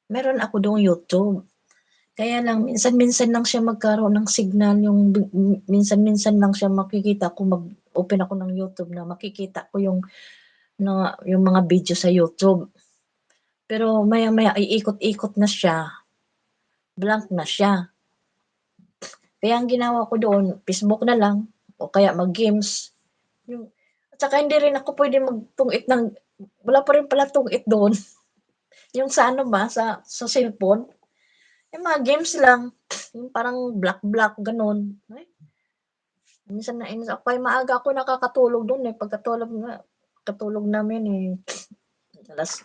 Meron ako doong YouTube. Kaya lang minsan-minsan lang siya magkaroon ng signal yung minsan-minsan lang siya makikita ko mag-open ako ng YouTube na makikita ko yung mga video sa YouTube. Pero maya-maya iikot-ikot na siya, blank na siya. Kaya ang ginawa ko doon, Facebook na lang o kaya mag-games. At saka hindi rin ako puwede magtungit ng wala pa rin pala tungit doon. Yung sa ano ba, sa cellphone. Yung mga games lang, yung parang black gano'n. Ay, minsan nainis ako kaya maaga ako nakakatulog dun, eh, katulog namin, eh, alas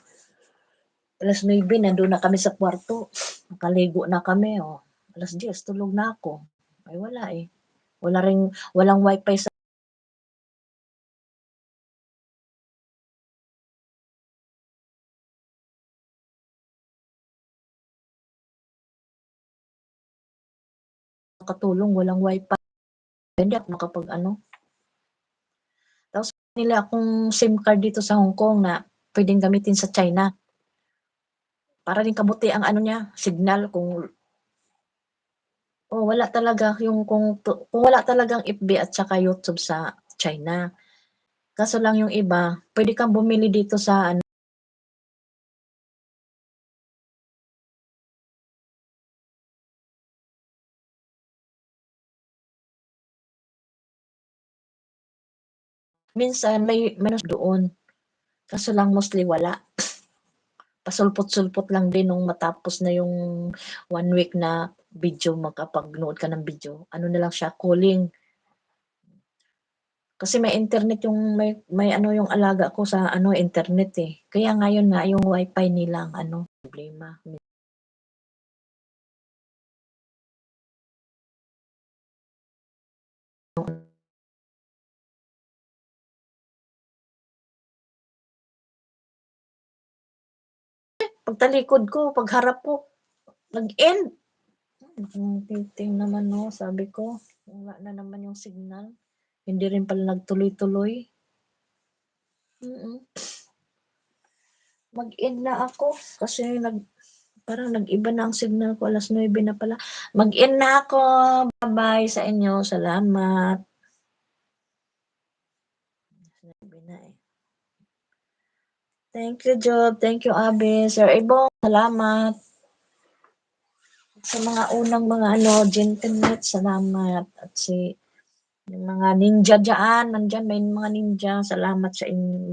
9:00 nandun na kami sa kwarto, nakaligo na kami, oh, 10:00 tulog na ako. Ay wala, eh, walang wifi sa katulong, walang wifi, hindi ako makapag-ano. Tapos nila akong SIM card dito sa Hong Kong na puwedeng gamitin sa China. Para din kabuti ang ano niya, signal kung wala talaga kung wala talagang FB at saka YouTube sa China. Kaso lang yung iba, puwede kang bumili dito sa ano minsan may meron doon, kaso lang mostly wala. Pasulpot-sulpot lang din nung matapos na yung 1 week na video makapag-nood ka ng video, ano na lang siya, calling. Kasi may internet may ano yung alaga ko sa ano, internet, eh. Kaya ngayon nga yung wifi nila ang ano, problema. Pagtalikod ko, pagharap ko, nag-end. Titing naman 'no, sabi ko, wala na naman yung signal. Hindi rin pala nagtuloy-tuloy. Mm. Mag-end na ako kasi parang nag-iba na ang signal ko, 9:00 na pala. Mag-end na ako. Bye-bye sa inyo. Salamat. 9 na, eh. Thank you, Job. Thank you, Abby. Sir Ibong, salamat. Sa mga unang mga ano, gentlemen, salamat. At yung mga ninja diyan, nandiyan may mga ninja. Salamat sa inyo.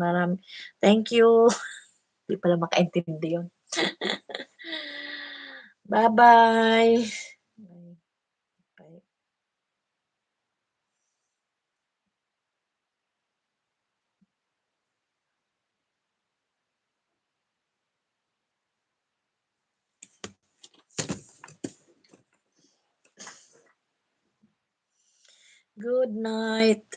Thank you. Di pala makaintindi yun. Bye-bye. Bye. Good night.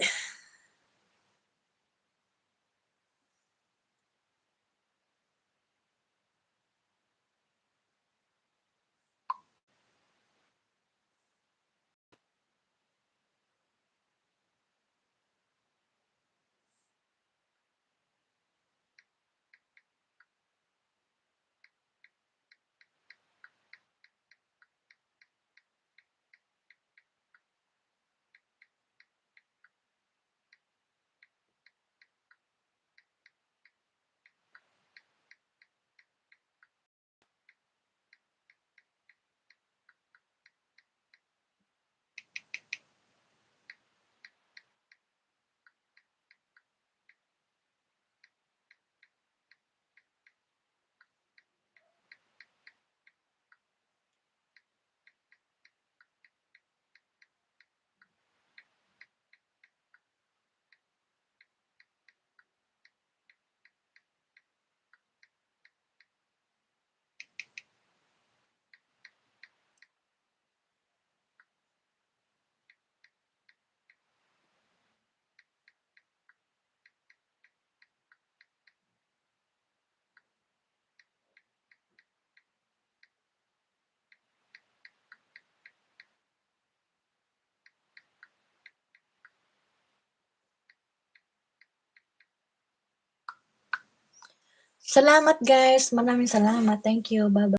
Salamat guys. Maraming salamat. Thank you. Bye-bye.